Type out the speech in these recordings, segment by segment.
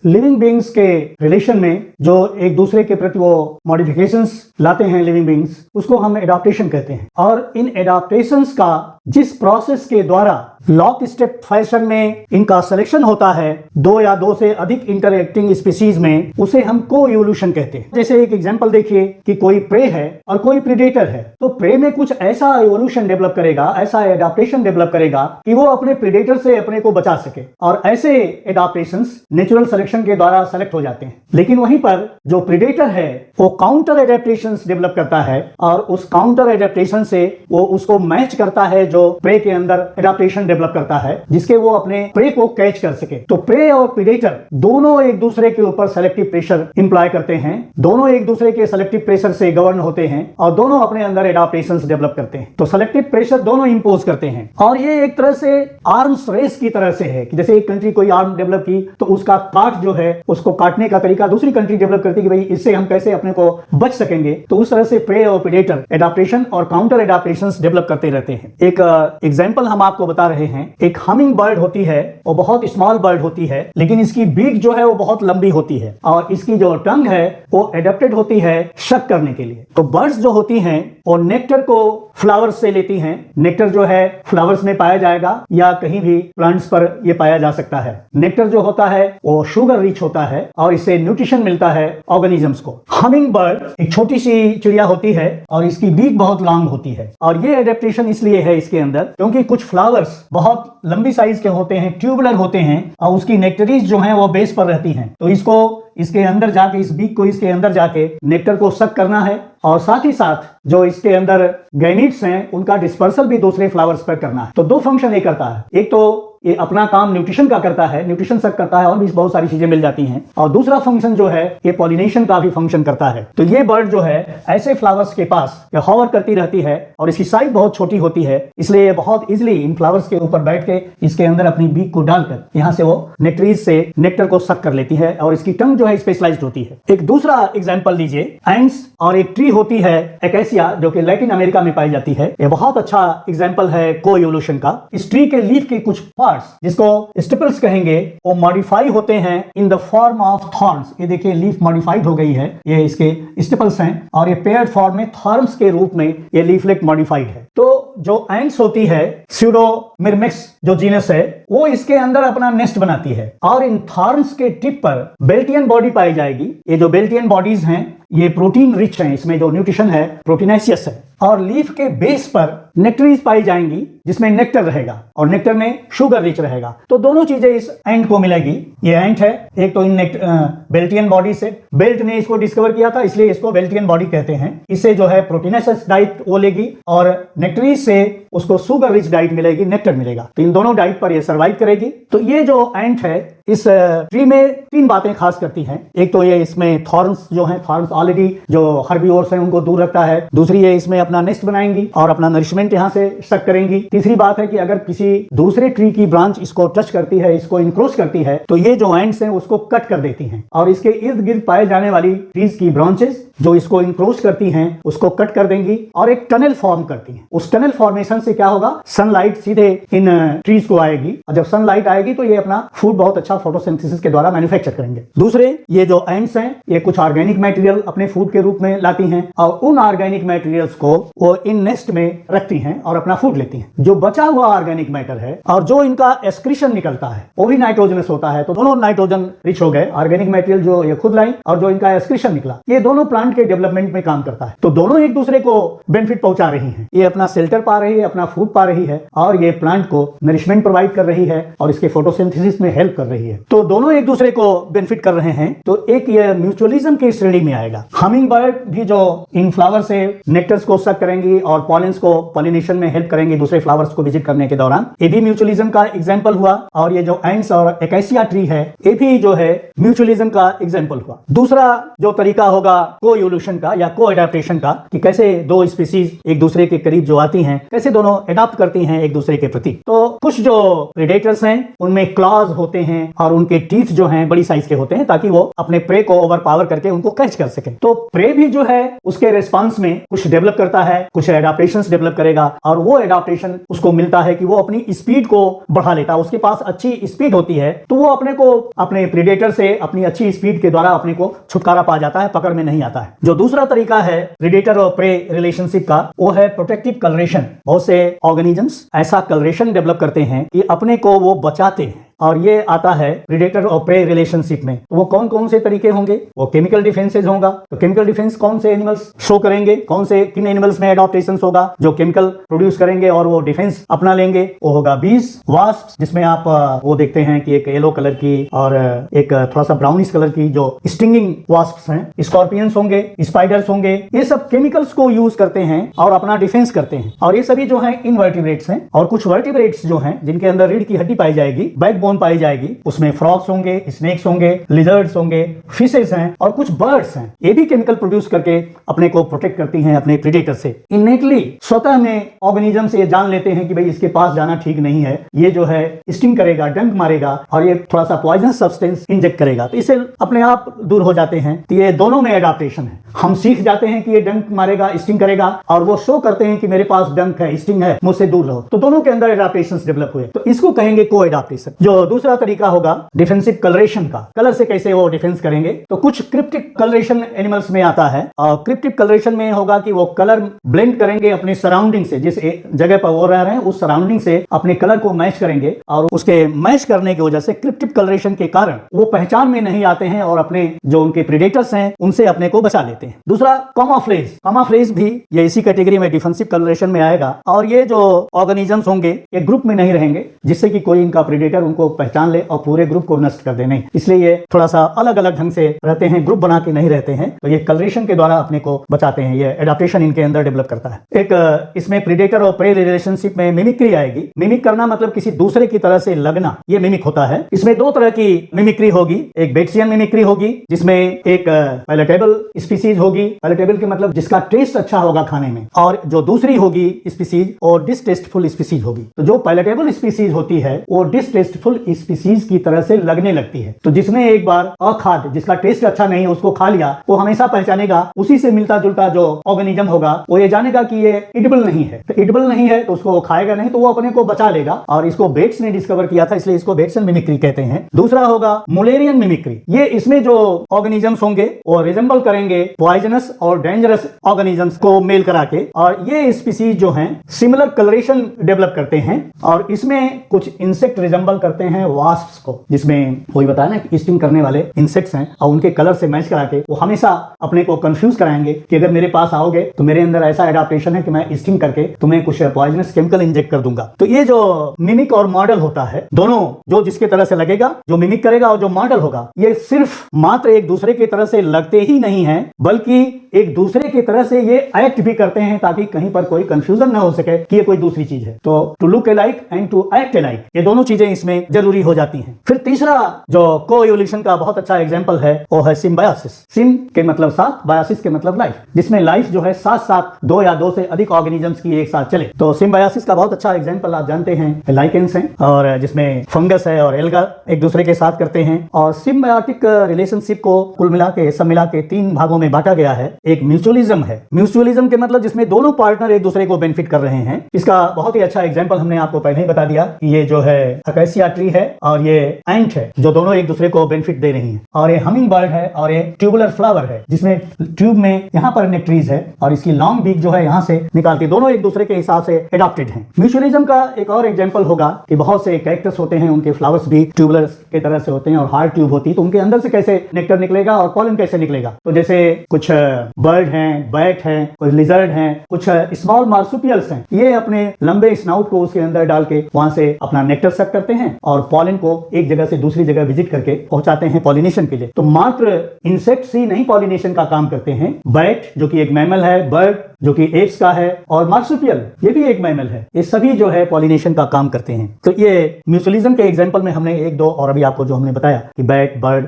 Living beings के relation में जो एक दूसरे के प्रति वो मॉडिफिकेशंस लाते हैं लिविंग बींग्स, उसको हम एडाप्टेशन कहते हैं। और इन एडाप्टेशंस का जिस प्रोसेस के द्वारा लॉक स्टेप फैशन में इनका सिलेक्शन होता है दो या दो से अधिक इंटरएक्टिंग स्पीसीज में, उसे हम को इवोल्यूशन कहते हैं। जैसे एक एग्जांपल देखिए कि कोई प्रे है और कोई प्रीडेटर है, तो प्रे में कुछ ऐसा इवोल्यूशन डेवलप करेगा, ऐसा एडाप्टेशन डेवलप करेगा कि वो अपने प्रीडेटर से अपने को बचा सके, और ऐसे एडाप्टेशंस नेचुरल सिलेक्शन के द्वारा सेलेक्ट हो जाते हैं। लेकिन वहीं पर जो प्रीडेटर है वो काउंटर एडेप्टेशंस डेवलप करता है, और उस काउंटर एडेप्टेशन से वो उसको मैच करता है जो प्रे के अंदर एडाप्टेशन डेवलप करता है, जिसके वो अपने प्रे को कैच कर सके। तो प्रे और प्रीडेटर दोनों एक दूसरे के ऊपर सेलेक्टिव प्रेशर इंप्लॉय करते हैं, दोनों एक दूसरे के सेलेक्टिव प्रेशर से गवर्न होते हैं, और दोनों अपने अंदर एडाप्टेशंस डेवलप करते हैं। तो सेलेक्टिव प्रेशर दोनों इंपोज करते हैं, और ये एक तरह से आर्म्स रेस की तरह से है कि जैसे एक कंट्री कोई आर्म डेवलप की तो उसका काट जो है, उसको काटने का तरीका दूसरी कंट्री डेवलप करती है कि भाई इससे हम कैसे अपने को बच सकेंगे। तो उस तरह से प्रे और प्रीडेटर एडाप्टेशन और काउंटर एडाप्टेशंस डेवलप करते रहते हैं। एक एग्जांपल हम आपको बता रहे हैं, एक हमिंग बर्ड होती है, वो बहुत स्मॉल बर्ड होती है, लेकिन इसकी बीक जो है वो बहुत लंबी होती है, और इसकी जो टंग है वो एडेप्टेड होती है शक करने के लिए। तो बर्ड्स जो होती हैं वो नेक्टर को फ्लावर्स से लेती हैं। नेक्टर जो है फ्लावर्स में पाया जाएगा या कहीं भी प्लांट्स पर ये पाया जा सकता है। नेक्टर जो होता है वो शुगर रिच होता है, और इससे न्यूट्रिशन मिलता है ऑर्गेनिजम्स को। हमिंग बर्ड एक छोटी सी चिड़िया होती है, और इसकी बीक बहुत लॉन्ग होती है, और ये एडेप्टेशन इसलिए है इसके अंदर क्योंकि कुछ फ्लावर्स बहुत लंबी साइज के होते हैं, ट्यूबुलर होते हैं, और उसकी नेक्टरीज जो हैं वो बेस पर रहती हैं। तो इसको इसके अंदर जाके, इस बीक को इसके अंदर जाके नेक्टर को सक करना है, और साथ ही साथ जो इसके अंदर गैमीट्स हैं उनका डिस्पर्सल भी दूसरे फ्लावर्स पर करना है। तो दो फंक्शन ये करता है, एक तो ये अपना काम न्यूट्रिशन का करता है, न्यूट्रिशन सक करता है और भी बहुत सारी चीजें मिल जाती हैं, और दूसरा फंक्शन जो है ये पॉलिनेशन का भी फंक्शन करता है। तो ये बर्ड जो है ऐसे फ्लावर्स के पास हॉवर करती रहती है, और इसकी साइज बहुत छोटी होती है, इसलिए ये बहुत इजीली इन फ्लावर्स के ऊपर बैठ के इसके अंदर अपनी बीक को डालकर यहां से वो नेक्टरीज से नेक्टर को सक कर लेती है, और इसकी टंग जो है स्पेशलाइज्ड होती है। एक दूसरा एग्जांपल लीजिए, एंट्स और एक ट्री होती है एकेसिया, जो कि लैटिन अमेरिका में पाई जाती है। ये बहुत अच्छा एग्जांपल है को इवोल्यूशन का। इस ट्री के लीफ के कुछ जिसको स्टिपल्स कहेंगे वो मॉडिफाई होते हैं in the form of thorns. ये देखिए लीफ मॉडिफाइड हो गई है, ये इसके स्टिपल्स हैं, और ये पेयर्ड फॉर्म में थॉर्न्स के रूप में ये लीफलेट मॉडिफाइड है। तो जो एंट्स होती है, स्यूडोमिर्मेक्स जो जीनस है, वो इसके अंदर अपना नेस्ट बनाती है, और इन थॉर्न्स के टिप पर बेल्टियन बॉडी पाई जाएगी। ये जो बेल्टियन बॉडीज हैं ये प्रोटीन रिच हैं, इसमें जो न्यूट्रिशन है प्रोटीनेशियस है, और लीफ के बेस पर नेक्टरीज पाई जाएंगी जिसमें नेक्टर रहेगा, और नेक्टर में शुगर रिच रहेगा। तो दोनों चीजें इस एंट को मिलेगी। ये एंट है एक तो इन बेल्टियन बॉडी से, बेल्ट ने इसको डिस्कवर किया था इसलिए इसको बेल्टियन बॉडी कहते हैं। इससे जो है प्रोटीनेशियस डाइट वो लेगी, और नेक्टरीज से उसको शुगर रिच डाइट मिलेगी, नेक्टर मिलेगा। तो इन दोनों डाइट पर ये सर्वाइव करेगी। तो ये जो एंट है इस ट्री में तीन बातें खास करती हैं। एक तो ये इसमें थॉर्न्स जो हैं, थॉर्न्स ऑलरेडी जो हर्बीवोर्स हैं उनको दूर रखता है। दूसरी ये इसमें अपना नेस्ट बनाएंगी और अपना नरिशमेंट यहाँ से सक करेंगी। तीसरी बात है कि अगर किसी दूसरे ट्री की ब्रांच इसको टच करती है, इसको इंक्रोच करती है, तो ये जो एंड्स हैं उसको कट कर देती हैं, और इसके इर्द गिर्द पाए जाने वाली ट्रीज की ब्रांचेस जो इसको इंक्रोच करती हैं उसको कट कर देंगी, और एक टनल फॉर्म करती हैं। उस टनल फॉर्मेशन से क्या होगा, सनलाइट सीधे इन ट्रीज को आएगी, और जब सनलाइट आएगी तो ये अपना फूड बहुत अच्छा फोटोसिंथेसिस के द्वारा मैन्युफैक्चर करेंगे। दूसरे ये जो एंड्स हैं ये कुछ ऑर्गेनिक मटेरियल अपने फूड के रूप में लाती हैं, और उन ऑर्गेनिक मटेरियल्स को वो इन नेस्ट में रखती हैं और अपना फूड लेती हैं। जो बचा हुआ ऑर्गेनिक मैटर है और जो इनका एक्सक्रीशन निकलता है वो भी नाइट्रोजनस होता है, तो दोनों नाइट्रोजन रिच हो गए। ऑर्गेनिक मटेरियल जो ये खुद लाई और जो इनका एक्सक्रीशन निकला, ये दोनों प्लांट के डेवलपमेंट में काम करता है। तो दोनों एक दूसरे को बेनिफिट पहुंचा रही हैं। ये अपना शेल्टर पा रही है, अपना फूड पा रही है, और ये प्लांट को नरिशमेंट प्रोवाइड कर रही है और इसके फोटोसिंथेसिस में हेल्प कर रही है। तो दोनों एक दूसरे को बेनिफिट कर रहे हैं। तो एक ये म्यूचुअलिज्म की श्रेणी में आएगा। हमिंग बर्ड भी जो इन फ्लावर से नेक्टर्स को सक करेंगी और पॉलिन्स को पॉलिनेशन में हेल्प करेंगी दूसरे फ्लावर्स को विजिट करने के दौरान, ये भी म्यूचुअलिज्म का एग्जांपल हुआ। और ये जो एंट्स और एकेसिया ट्री है ये भी जो है म्यूचुअलिज्म का एग्जांपल हुआ। दूसरा जो तरीका होगा को को इवोल्यूशन का या को एडाप्टेशन का, कि कैसे दो स्पीसीज एक दूसरे के करीब जो आती हैं कैसे दोनों एडाप्ट करती हैं एक दूसरे के प्रति। तो कुछ जो प्रेडेटर्स हैं उनमें क्लॉज होते हैं और उनके टीथ जो हैं बड़ी साइज के होते हैं ताकि वो अपने प्रे को ओवरपावर करके उनको कैच कर सके। तो प्रे भी जो है उसके रिस्पांस में कुछ डेवलप करता है, कुछ एडाप्टेशंस डेवलप करेगा और वो एडाप्टेशन उसको मिलता है कि वो अपनी स्पीड को बढ़ा लेता है। उसके पास अच्छी स्पीड होती है तो वो अपने को अपने प्रेडेटर से अपनी अच्छी स्पीड के द्वारा अपने को छुटकारा पा जाता है, पकड़ में नहीं आता है। जो दूसरा तरीका है प्रेडेटर और प्रे रिलेशनशिप का वो है प्रोटेक्टिव कलरेशन। बहुत से ऑर्गेनिजम्स ऐसा कलरेशन डेवलप करते हैं कि अपने को वो बचाते हैं और ये आता है प्रेडेटर और प्रे रिलेशनशिप में। तो वो कौन कौन से तरीके होंगे? वो केमिकल डिफेंसेस होगा। तो केमिकल डिफेंस कौन से एनिमल्स शो करेंगे, कौन से किन एनिमल्स में एडॉप्टेशन होगा जो केमिकल प्रोड्यूस करेंगे और वो डिफेंस अपना लेंगे? वो होगा बीज, वास्प, जिसमें आप वो देखते हैं कि एक येलो कलर की और एक थोड़ा सा ब्राउनिश कलर की जो स्टिंगिंग वास्प्स हैं, स्कॉर्पियंस होंगे, स्पाइडर्स होंगे। ये सब केमिकल्स को यूज करते हैं और अपना डिफेंस करते हैं और ये सभी जो है इनवर्टिब्रेट्स हैं। और कुछ वर्टिब्रेट्स जो हैं जिनके अंदर रीढ़ की हड्डी पाई जाएगी, बैकबोन पाई जाएगी, उसमें फ्रॉग्स होंगे, स्नेक्स होंगे, लिजर्ड्स होंगे, फिशेस हैं और कुछ बर्ड्स हैं। ये भी केमिकल प्रोड्यूस करके अपने को प्रोटेक्ट करती हैं अपने प्रेडेटर से। इनेटली स्वतः में ऑर्गेनिज्म से ये जान लेते हैं कि भाई इसके पास जाना ठीक नहीं है, ये जो है स्टिंग करेगा, डंक मारेगा और ये थोड़ा सा पॉइजनस सब्सटेंस इंजेक्ट करेगा, तो इससे अपने आप दूर हो जाते हैं। तो ये दोनों में एडाप्टेशन है। हम सीख जाते हैं कि ये डंक मारेगा, स्टिंग करेगा और वो शो करते हैं कि मेरे पास डंक है, स्टिंग है, मुझसे दूर रहो। तो दोनों के अंदर एडाप्टेशन डेवलप हुए, तो इसको कहेंगे को एडाप्टेशन। जो दूसरा तरीका होगा डिफेंसिव कलरेशन का, कलर से कैसे वो डिफेंस करेंगे। तो कुछ क्रिप्टिक कलरेशन एनिमल्स में आता है और क्रिप्टिक कलरेशन में होगा कि वो कलर ब्लेंड करेंगे अपने सराउंडिंग से, जिस जगह पर वो रह रहे हैं उस सराउंडिंग से अपने कलर को मैच करेंगे और उसके मैच करने की वजह से क्रिप्टिक कलरेशन के कारण वो पहचान में नहीं आते हैं और अपने जो उनके प्रेडेटर्स हैं उनसे अपने को बचा लेते हैं। दूसरा कामोफ्लेज, कामोफ्लेज भी ये इसी कैटेगरी में डिफेंसिव कलरेशन में आएगा और ये जो ऑर्गेनिजम्स होंगे एक ग्रुप में नहीं रहेंगे जिससे कि कोई इनका प्रेडेटर उनको पहचान ले और पूरे ग्रुप को नष्ट कर दे। नहीं, इसलिए ये थोड़ा सा अलग अलग ढंग से रहते हैं, ग्रुप बना के नहीं रहते हैं। तो ये कलरेशन के द्वारा अपने को बचाते हैं, ये एडाप्टेशन इनके अंदर डेवलप करता है। एक इसमें प्रेडेटर और प्रे रिलेशनशिप में मिमिक्री आएगी। मिमिक करना मतलब किसी दूसरे की तरह से लगना, ये मिमिक होता है। इसमें दो तरह की मिमिक्री होगी, एक बेट्सियन मिमिक्री होगी जिसमें एक पैलेटेबल स्पीसीज होगी, पैलेटेबल के मतलब जिसका टेस्ट अच्छा होगा खाने में, और जो दूसरी होगी स्पीसीज और डिसटेस्टफुल स्पीसीज होगी। तो जो पैलेटेबल स्पीसीज होती है वो डिसटेस्टफुल स्पीसीज की तरह से लगने लगती है। तो जिसने एक बार अखाद्य, जिसका टेस्ट अच्छा नहीं है, उसको खा लिया, वो हमेशा पहचानेगा उसी से मिलता जुलता जो ऑर्गेनिज्म होगा, वो ये जानेगा कि ये इडिबल नहीं है। तो इडिबल नहीं है तो उसको वो खाएगा नहीं, तो वो अपने को बचा लेगा। और इसको बेट्स ने डिस्कवर किया था, इसलिए इसको बेट्सन मिमिक्री कहते हैं। दूसरा होगा मुलेरियन मिमिक्री। ये इसमें जो ऑर्गेनिजम्स होंगे वो रिजेंबल करेंगे पॉइजनस और डेंजरस ऑर्गेनिजम्स को मेल करा के, और ये स्पीसीज जो हैं सिमिलर कलरेशन डेवलप करते हैं और इसमें कुछ इंसेक्ट रिजेंबल करते हैं वास्प्स को, जिसमें वही बताया ना कि स्टिंग करने वाले इंसेक्ट्स हैं और उनके कलर से मैच करा के वो हमेशा अपने को कंफ्यूज कराएंगे कि अगर मेरे पास आओगे तो मेरे अंदर ऐसा एडाप्टेशन है कि मैं स्टिंग करके तुम्हें कुछ पॉइजनस केमिकल इंजेक्ट कर दूंगा। तो ये जो मिमिक और मॉडल होता है, दोनों जो जिसके तरह से लगेगा, जो मिमिक करेगा और जो मॉडल होगा, ये सिर्फ मात्र एक दूसरे की तरह से लगते ही नहीं है बल्कि एक दूसरे की तरह से ये एक्ट भी करते हैं ताकि कहीं पर कोई कंफ्यूजन ना हो सके कि ये कोई दूसरी चीज है। तो to look alike and to act alike, ये दोनों चीजें इसमें जरूरी हो जाती हैं। फिर तीसरा जो को इवोल्यूशन का बहुत अच्छा एग्जांपल है वो है सिम्बायोसिस। सिम के मतलब साथ, बायोसिस के मतलब लाइफ, जिसमें लाइफ जो है साथ साथ दो या दो से अधिक ऑर्गेनिजम्स की एक साथ चले। तो सिम्बायोसिस का बहुत अच्छा एग्जांपल आप जानते हैं लाइकेंस हैं, और जिसमें फंगस है और एल्गा एक दूसरे के साथ करते हैं। और सिम्बायोटिक रिलेशनशिप को कुल मिला के सब मिला के तीन भागों में बांटा गया है। एक म्यूचुअलिज्म है। म्यूचुअलिज्म के मतलब जिसमें दोनों पार्टनर एक दूसरे को बेनिफिट कर रहे हैं। इसका बहुत ही अच्छा एग्जांपल हमने आपको पहले ही बता दिया कि ये जो है अकेसिया ट्री है और ये एंट है, जो दोनों एक दूसरे को बेनिफिट दे रही हैं। और ये हमिंग बर्ड है और ये ट्यूबुलर फ्लावर है, जिसमें ट्यूब में यहाँ पर नेक्ट्रीज है और इसकी लॉन्ग बीक जो है यहाँ से निकालती, दोनों एक दूसरे के हिसाब से एडॉप्टेड हैं। म्यूचुअलिज्म का एक और एग्जांपल होगा कि बहुत से कैक्टस होते हैं, उनके फ्लावर्स भी ट्यूबुलर के तरह से होते हैं और हार्ड ट्यूब होती है, तो उनके अंदर से कैसे नेक्टर निकलेगा और पॉलन कैसे निकलेगा। तो जैसे कुछ बर्ड हैं, बैट हैं, कुछ लिजर्ड हैं, कुछ स्मॉल मार्सुपियल्स हैं, ये अपने लंबे स्नाउट को उसके अंदर डाल के वहां से अपना नेक्टर सक करते हैं और पॉलन को एक जगह से दूसरी जगह विजिट करके पहुंचाते हैं पॉलिनेशन के लिए। तो मात्र इंसेक्ट्स ही नहीं पॉलिनेशन का काम करते हैं। बैट जो कि एक मैमल है, बर्ड जो कि एप्स का है, और मार्सुपियल ये भी एक मैमल है। ये सभी जो है पॉलिनेशन का काम करते हैं। तो ये म्यूचुअलिज्म के एग्जांपल में हमने एक दो और अभी आपको जो हमने बताया कि बैट, बर्ड,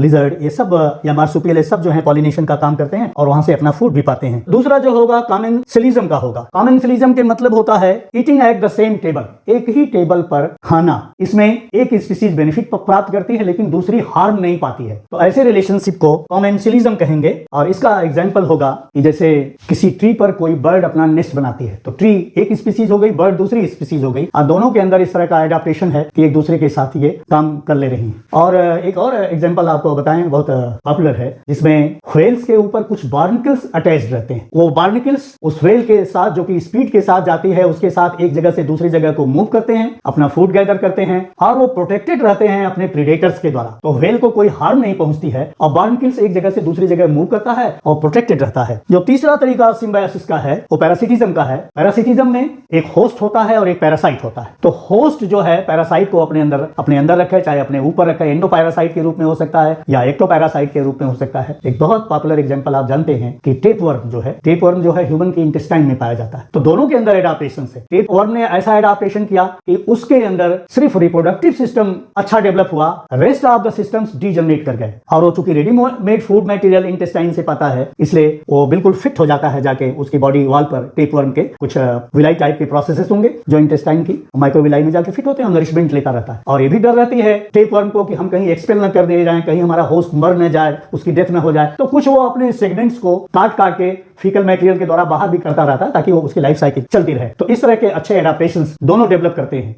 लिजर्ड, ये सब या मार्सुपियल, ये सब जो है पॉलिनेशन का काम करते हैं और वहां से अपना फूड भी पाते हैं। दूसरा जो होगा कॉमेंसलिज्म का होगा। कॉमेंसलिज्म के मतलब होता है eating at the same table, एक ही टेबल पर खाना। इसमें एक स्पीसीज बेनिफिट प्राप्त करती है लेकिन दूसरी हार्म नहीं पाती है, तो ऐसे रिलेशनशिप को कॉमेंसलिज्म कहेंगे। और इसका एग्जांपल होगा कि जैसे किसी ट्री पर कोई बर्ड अपना नेस्ट बनाती है, तो ट्री एक स्पीसीज हो गई, बर्ड दूसरी स्पीसीज हो गई, और दोनों के अंदर इस तरह का एडाप्टेशन है कि एक दूसरे के साथ ये काम कर ले रही हैं। और एक और एग्जांपल आपको बताएं, बहुत पॉपुलर है, जिसमें व्हेल्स के ऊपर कुछ बार्निकल्स अटैच्ड रहते हैं। वो बार्निकल्स उस व्हेल के साथ जो कि स्पीड के साथ जाती है उसके साथ एक जगह से दूसरी जगह को मूव करते हैं, अपना फूड गैदर करते हैं, और वो प्रोटेक्टेड रहते हैं अपने प्रीडेटर्स के द्वारा। तो व्हेल को कोई हार्म नहीं पहुंचती है और बार्निकल्स एक जगह से दूसरी जगह मूव करता है और प्रोटेक्टेड रहता है। जो तीसरा तरीका सिम्बायोसिस का है वो पैरासिटिज्म का है। पैरासिटिज्म में एक होस्ट होता है और एक पैरासाइट होता है। तो होस्ट जो है पैरासाइट को अपने अंदर रखे, चाहे अपने ऊपर रखे, एंडोपैरासाइट के रूप में हो सकता है या एक्टोपैरासाइट के रूप में हो सकता है। एक बहुत पॉपुलर एग्जांपल आप जानते हैं कि टेपवर्म जो है, टेपवर्म जो है ह्यूमन के इंटेस्टाइन में पाया जाता है। तो दोनों के अंदर एडाप्टेशन है। टेपवर्म ने ऐसा एडाप्टेशन किया कि उसके अंदर सिर्फ रिप्रोडक्टिव सिस्टम अच्छा डेवलप हुआ, rest of the systems degenerate कर गए। और वो चूंकि रेडीमेड फूड मटेरियल इंटेस्टाइन से पाता है, इसलिए वो बिल्कुल फिट हो जाता है। जाके उसकी बॉडी वॉल पर टेपवर्म के कुछ विलाई टाइप के प्रोसेसेस होंगे जो इंटेस्टाइन की माइक्रोविलाई में जाके फिट होते हैं और नरिशमेंट लेता रहता है। और ये भी डर रहती है टेपवर्म को कि हम कहीं एक्सपेल न कर दिए जाए, कहीं हमारा होस्ट मर न जाए, उसकी डेथ न हो जाए। तो कुछ वो अपने सेगमेंट्स को काट के फीकल मटेरियल के द्वारा बाहर भी करता रहता है ताकि वो उसकी लाइफ साइकिल चलती रहे। तो इस तरह के अच्छे एडाप्टेशंस दोनों डेवलप करते हैं।